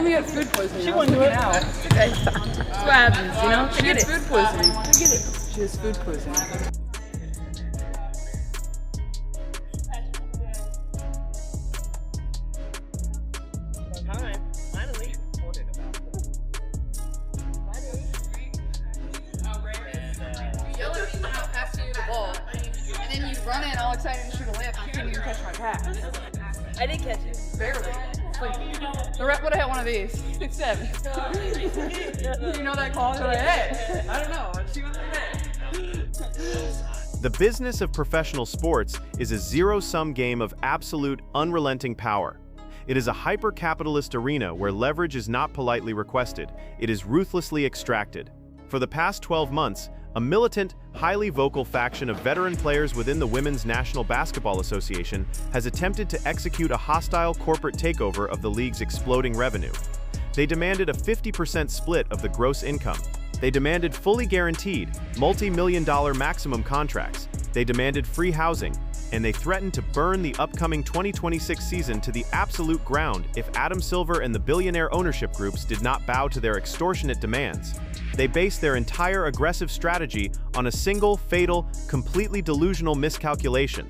gonna get food poisoning. She won't do it now. Okay. That's what happens, you know? She gets food poisoning. I get it. She has food poisoning. Run in all excited and shoot a layup. I couldn't even catch my pass. I did catch it. Barely. The rep would have had one of these. 6'7". You know that call? Like, hey, I don't know. She was there. The business of professional sports is a zero-sum game of absolute, unrelenting power. It is a hyper-capitalist arena where leverage is not politely requested. It is ruthlessly extracted. For the past 12 months, a militant, highly vocal faction of veteran players within the Women's National Basketball Association has attempted to execute a hostile corporate takeover of the league's exploding revenue. They demanded a 50% split of the gross income. They demanded fully guaranteed, multi-million-dollar maximum contracts. They demanded free housing, and they threatened to burn the upcoming 2026 season to the absolute ground if Adam Silver and the billionaire ownership groups did not bow to their extortionate demands. They based their entire aggressive strategy on a single, fatal, completely delusional miscalculation.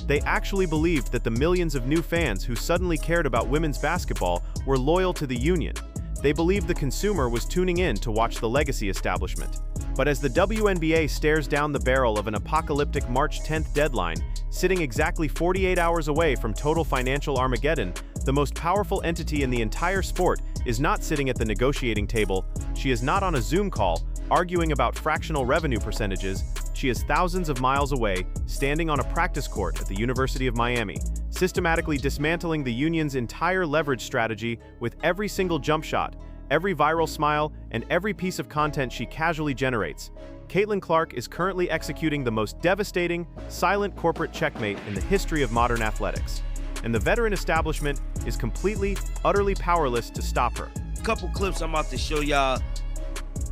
They actually believed that the millions of new fans who suddenly cared about women's basketball were loyal to the union. They believed the consumer was tuning in to watch the legacy establishment. But as the WNBA stares down the barrel of an apocalyptic March 10th deadline, sitting exactly 48 hours away from total financial Armageddon, the most powerful entity in the entire sport is not sitting at the negotiating table. She is not on a Zoom call, arguing about fractional revenue percentages. She is thousands of miles away, standing on a practice court at the University of Miami, systematically dismantling the union's entire leverage strategy with every single jump shot, every viral smile, and every piece of content she casually generates. Caitlin Clark is currently executing the most devastating, silent corporate checkmate in the history of modern athletics. And the veteran establishment is completely, utterly powerless to stop her. Couple clips I'm about to show y'all.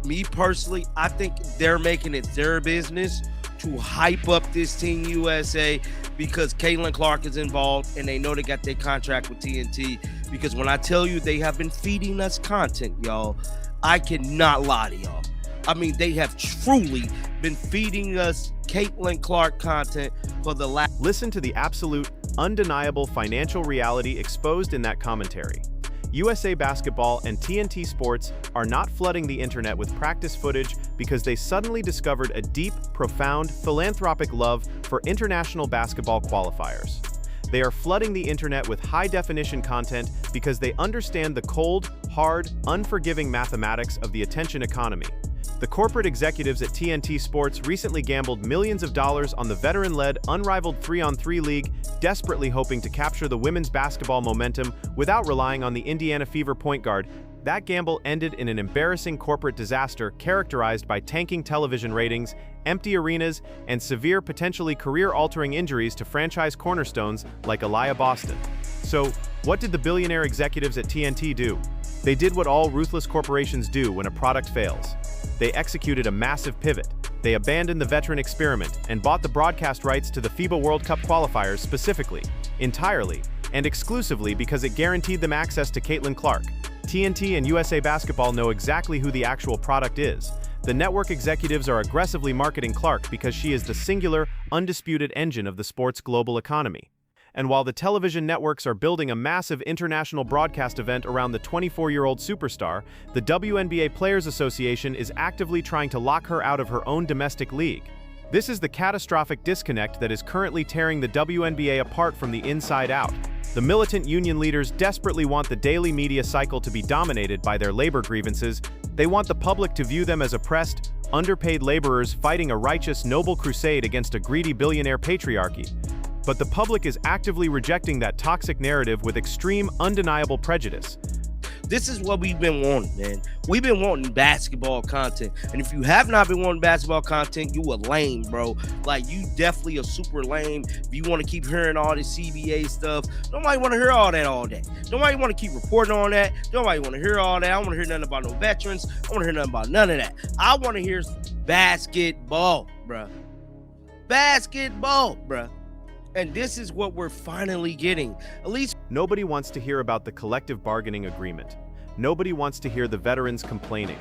Me personally, I think they're making it their business to hype up this Team USA because Caitlin Clark is involved and they know they got their contract with TNT. Because when I tell you they have been feeding us content, y'all, I cannot lie to y'all. I mean, they have truly been feeding us Caitlin Clark content for the last... Listen to the absolute, undeniable financial reality exposed in that commentary. USA Basketball and TNT Sports are not flooding the internet with practice footage because they suddenly discovered a deep, profound, philanthropic love for international basketball qualifiers. They are flooding the internet with high-definition content because they understand the cold, hard, unforgiving mathematics of the attention economy. The corporate executives at TNT Sports recently gambled millions of dollars on the veteran-led, unrivaled 3-on-3 league, desperately hoping to capture the women's basketball momentum without relying on the Indiana Fever point guard. That gamble ended in an embarrassing corporate disaster characterized by tanking television ratings, empty arenas, and severe, potentially career-altering injuries to franchise cornerstones like Aaliyah Boston. So, what did the billionaire executives at TNT do? They did what all ruthless corporations do when a product fails. They executed a massive pivot. They abandoned the veteran experiment and bought the broadcast rights to the FIBA World Cup qualifiers specifically, entirely, and exclusively because it guaranteed them access to Caitlin Clark. TNT and USA Basketball know exactly who the actual product is. The network executives are aggressively marketing Clark because she is the singular, undisputed engine of the sport's global economy. And while the television networks are building a massive international broadcast event around the 24-year-old superstar, the WNBA Players Association is actively trying to lock her out of her own domestic league. This is the catastrophic disconnect that is currently tearing the WNBA apart from the inside out. The militant union leaders desperately want the daily media cycle to be dominated by their labor grievances. They want the public to view them as oppressed, underpaid laborers fighting a righteous, noble crusade against a greedy billionaire patriarchy. But the public is actively rejecting that toxic narrative with extreme, undeniable prejudice. This is what we've been wanting, man. We've been wanting basketball content. And if you have not been wanting basketball content, you a lame, bro. Like, you definitely a super lame. If you want to keep hearing all this CBA stuff, nobody want to hear all that all day. Nobody want to keep reporting on that. Nobody want to hear all that. I don't want to hear nothing about no veterans. I want to hear nothing about none of that. I want to hear basketball, bro. Basketball, bro. And this is what we're finally getting. At least nobody wants to hear about the collective bargaining agreement. Nobody wants to hear the veterans complaining.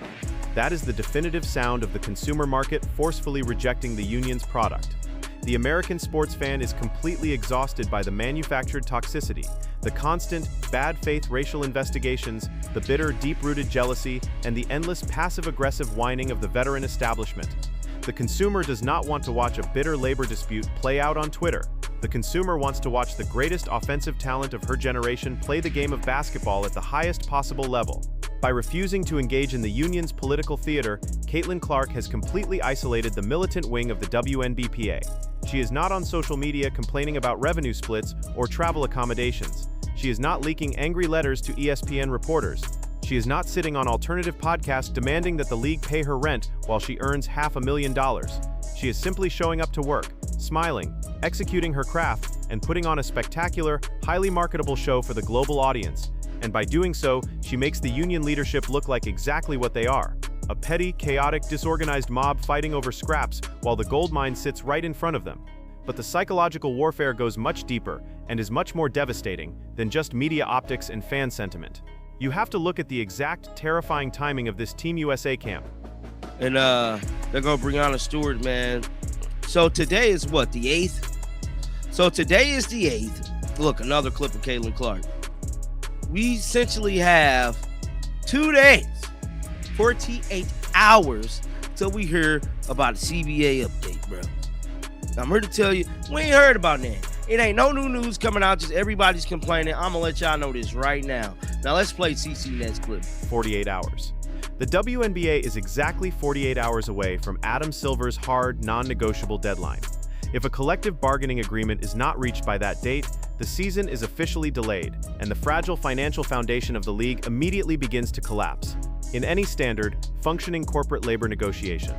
That is the definitive sound of the consumer market forcefully rejecting the union's product. The American sports fan is completely exhausted by the manufactured toxicity, the constant, bad faith racial investigations, the bitter, deep-rooted jealousy, and the endless passive-aggressive whining of the veteran establishment. The consumer does not want to watch a bitter labor dispute play out on Twitter. The consumer wants to watch the greatest offensive talent of her generation play the game of basketball at the highest possible level. By refusing to engage in the union's political theater, Caitlin Clark has completely isolated the militant wing of the WNBA. She is not on social media complaining about revenue splits or travel accommodations. She is not leaking angry letters to ESPN reporters. She is not sitting on alternative podcasts demanding that the league pay her rent while she earns $500,000. She is simply showing up to work, smiling, executing her craft, and putting on a spectacular, highly marketable show for the global audience. And by doing so, she makes the union leadership look like exactly what they are: a petty, chaotic, disorganized mob fighting over scraps while the gold mine sits right in front of them. But the psychological warfare goes much deeper and is much more devastating than just media optics and fan sentiment. You have to look at the exact terrifying timing of this Team USA camp. And they're gonna Brianna Stewart, man. So today is what, the 8th? So today is the 8th. Look, another clip of Caitlin Clark. We essentially have 2 days, 48 hours till we hear about a CBA update, bro. I'm here to tell you, we ain't heard about that. It ain't no new news coming out, just everybody's complaining. I'm gonna let y'all know this right now. Now let's play CC next clip. 48 hours. The WNBA is exactly 48 hours away from Adam Silver's hard, non-negotiable deadline. If a collective bargaining agreement is not reached by that date, the season is officially delayed, and the fragile financial foundation of the league immediately begins to collapse. In any standard, functioning corporate labor negotiation,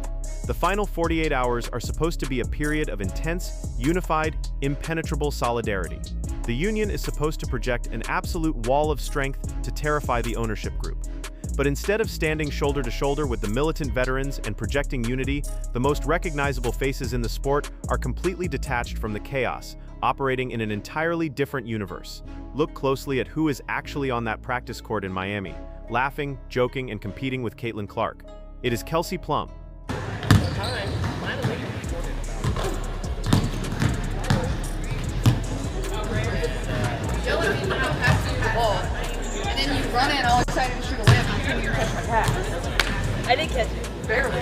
the final 48 hours are supposed to be a period of intense, unified, impenetrable solidarity. The union is supposed to project an absolute wall of strength to terrify the ownership group. But instead of standing shoulder to shoulder with the militant veterans and projecting unity, the most recognizable faces in the sport are completely detached from the chaos, operating in an entirely different universe. Look closely at who is actually on that practice court in Miami, laughing, joking, and competing with Caitlin Clark. It is Kelsey Plum. And then you run in all excited and shoot a layup and you couldn't even catch my pass. I did catch it. Barely.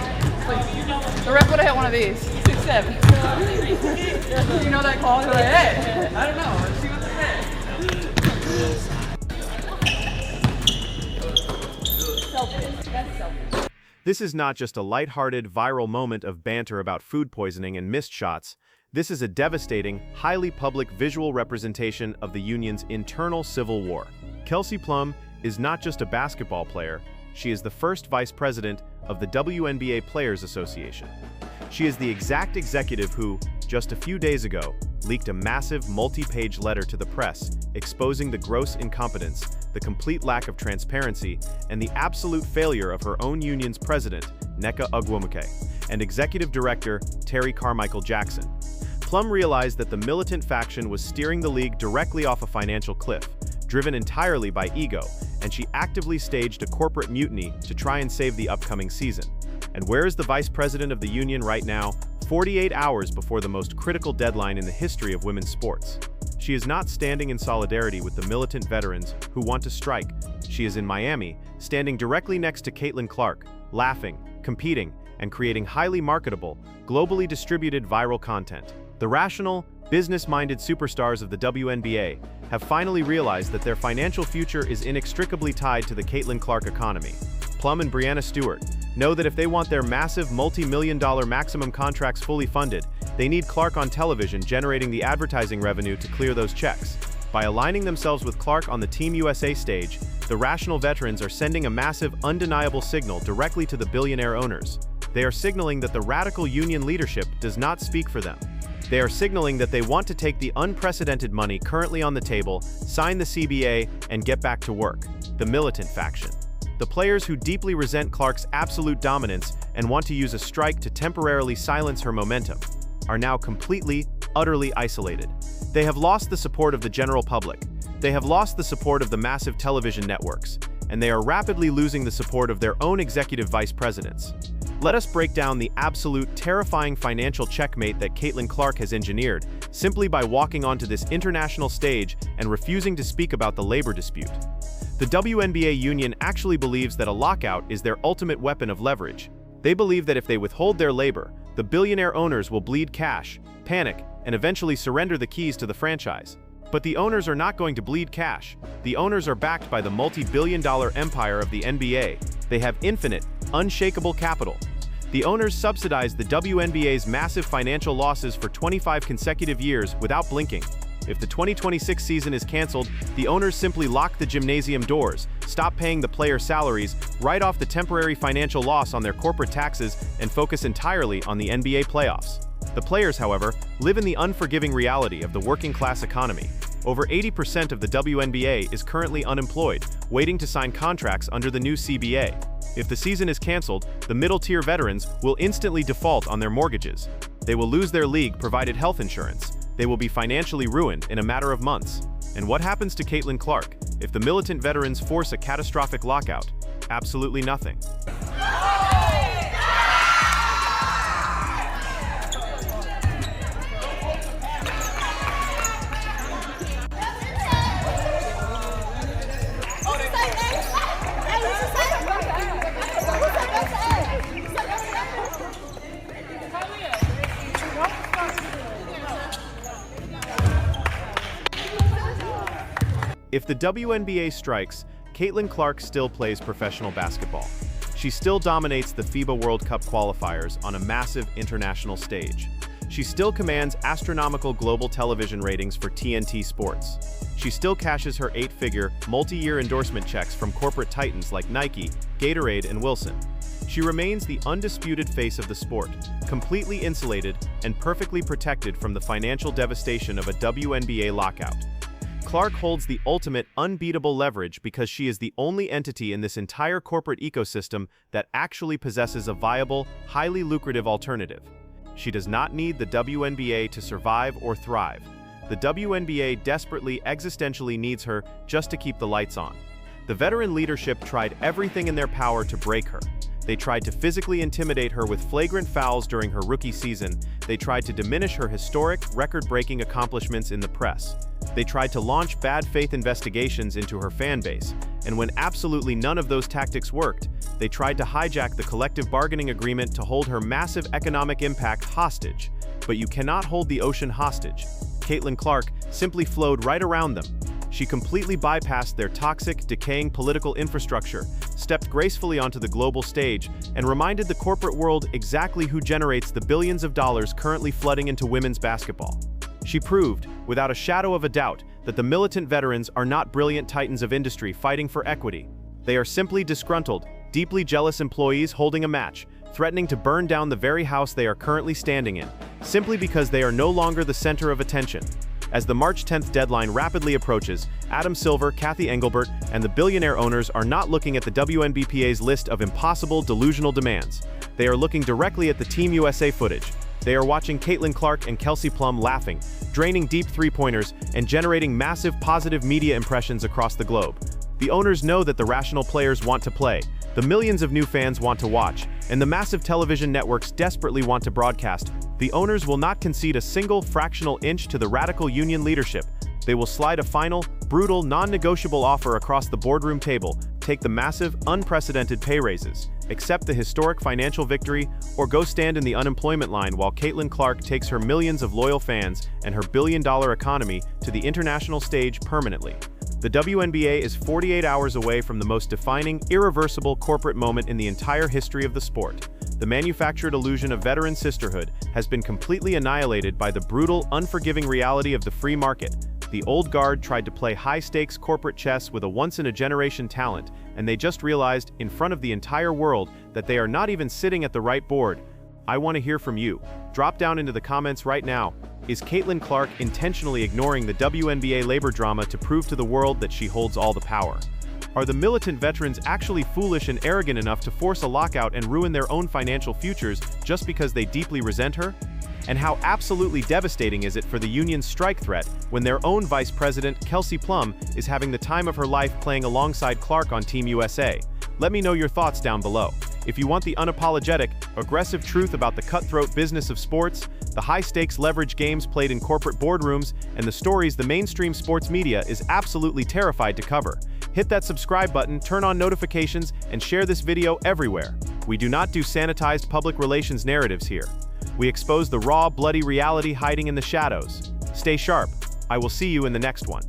The ref would have had one of these. 6'7". You know that call? They're like, hey, I don't know. Let's see what they say. Selfish. That's selfish. This is not just a lighthearted, viral moment of banter about food poisoning and missed shots. This is a devastating, highly public visual representation of the union's internal civil war. Kelsey Plum is not just a basketball player, she is the first vice president of the WNBA Players Association. She is the exact executive who, just a few days ago, leaked a massive multi-page letter to the press exposing the gross incompetence, the complete lack of transparency, and the absolute failure of her own union's president, Nneka Ogwumike, and executive director, Terry Carmichael Jackson. Plum realized that the militant faction was steering the league directly off a financial cliff, driven entirely by ego, and she actively staged a corporate mutiny to try and save the upcoming season. And where is the vice president of the union right now, 48 hours before the most critical deadline in the history of women's sports? She is not standing in solidarity with the militant veterans who want to strike. She is in Miami, standing directly next to Caitlin Clark, laughing, competing, and creating highly marketable, globally distributed viral content. The rational, business-minded superstars of the WNBA have finally realized that their financial future is inextricably tied to the Caitlin Clark economy. Plum and Brianna Stewart know that if they want their massive multi-million-dollar maximum contracts fully funded, they need Clark on television generating the advertising revenue to clear those checks. By aligning themselves with Clark on the Team USA stage, the rational veterans are sending a massive, undeniable signal directly to the billionaire owners. They are signaling that the radical union leadership does not speak for them. They are signaling that they want to take the unprecedented money currently on the table, sign the CBA, and get back to work. The militant faction. The players who deeply resent Clark's absolute dominance and want to use a strike to temporarily silence her momentum are now completely, utterly isolated. They have lost the support of the general public. They have lost the support of the massive television networks. and they are rapidly losing the support of their own executive vice presidents. Let us break down the absolute terrifying financial checkmate that Caitlin Clark has engineered, simply by walking onto this international stage and refusing to speak about the labor dispute. The WNBA union actually believes that a lockout is their ultimate weapon of leverage. They believe that if they withhold their labor, the billionaire owners will bleed cash, panic, and eventually surrender the keys to the franchise. But the owners are not going to bleed cash. The owners are backed by the multi-billion-dollar empire of the NBA. They have infinite, unshakable capital. The owners subsidize the WNBA's massive financial losses for 25 consecutive years without blinking. If the 2026 season is canceled, the owners simply lock the gymnasium doors, stop paying the player salaries, write off the temporary financial loss on their corporate taxes, and focus entirely on the NBA playoffs. The players, however, live in the unforgiving reality of the working-class economy. Over 80% of the WNBA is currently unemployed, waiting to sign contracts under the new CBA. If the season is canceled, the middle-tier veterans will instantly default on their mortgages. They will lose their league-provided health insurance. They will be financially ruined in a matter of months. And what happens to Caitlin Clark if the militant veterans force a catastrophic lockout? Absolutely nothing. If the WNBA strikes, Caitlin Clark still plays professional basketball. She still dominates the FIBA World Cup qualifiers on a massive international stage. She still commands astronomical global television ratings for TNT Sports. She still cashes her 8-figure, multi-year endorsement checks from corporate titans like Nike, Gatorade, and Wilson. She remains the undisputed face of the sport, completely insulated and perfectly protected from the financial devastation of a WNBA lockout. Clark holds the ultimate unbeatable leverage because she is the only entity in this entire corporate ecosystem that actually possesses a viable, highly lucrative alternative. She does not need the WNBA to survive or thrive. The WNBA desperately, existentially needs her just to keep the lights on. The veteran leadership tried everything in their power to break her. They tried to physically intimidate her with flagrant fouls during her rookie season. They tried to diminish her historic, record-breaking accomplishments in the press. They tried to launch bad faith investigations into her fan base, and when absolutely none of those tactics worked, they tried to hijack the collective bargaining agreement to hold her massive economic impact hostage. But you cannot hold the ocean hostage. Caitlin Clark simply flowed right around them. She completely bypassed their toxic, decaying political infrastructure, stepped gracefully onto the global stage, and reminded the corporate world exactly who generates the billions of dollars currently flooding into women's basketball. She proved, without a shadow of a doubt, that the militant veterans are not brilliant titans of industry fighting for equity. They are simply disgruntled, deeply jealous employees holding a match, threatening to burn down the very house they are currently standing in, simply because they are no longer the center of attention. As the March 10th deadline rapidly approaches, Adam Silver, Kathy Engelbert, and the billionaire owners are not looking at the WNBPA's list of impossible, delusional demands. They are looking directly at the Team USA footage. They are watching Caitlin Clark and Kelsey Plum laughing, draining deep three-pointers, and generating massive positive media impressions across the globe. The owners know that the rational players want to play, the millions of new fans want to watch, and the massive television networks desperately want to broadcast. The owners will not concede a single fractional inch to the radical union leadership. They will slide a final, brutal, non-negotiable offer across the boardroom table, take the massive, unprecedented pay raises, accept the historic financial victory, or go stand in the unemployment line while Caitlin Clark takes her millions of loyal fans and her billion-dollar economy to the international stage permanently. The WNBA is 48 hours away from the most defining, irreversible corporate moment in the entire history of the sport. The manufactured illusion of veteran sisterhood has been completely annihilated by the brutal, unforgiving reality of the free market. The old guard tried to play high-stakes corporate chess with a once-in-a-generation talent, and they just realized, in front of the entire world, that they are not even sitting at the right board. I want to hear from you. Drop down into the comments right now. Is Caitlin Clark intentionally ignoring the WNBA labor drama to prove to the world that she holds all the power? Are the militant veterans actually foolish and arrogant enough to force a lockout and ruin their own financial futures just because they deeply resent her? And how absolutely devastating is it for the union's strike threat when their own vice president, Kelsey Plum, is having the time of her life playing alongside Clark on Team USA? Let me know your thoughts down below. If you want the unapologetic, aggressive truth about the cutthroat business of sports, the high-stakes leverage games played in corporate boardrooms, and the stories the mainstream sports media is absolutely terrified to cover, hit that subscribe button, turn on notifications, and share this video everywhere. We do not do sanitized public relations narratives here. We expose the raw, bloody reality hiding in the shadows. Stay sharp. I will see you in the next one.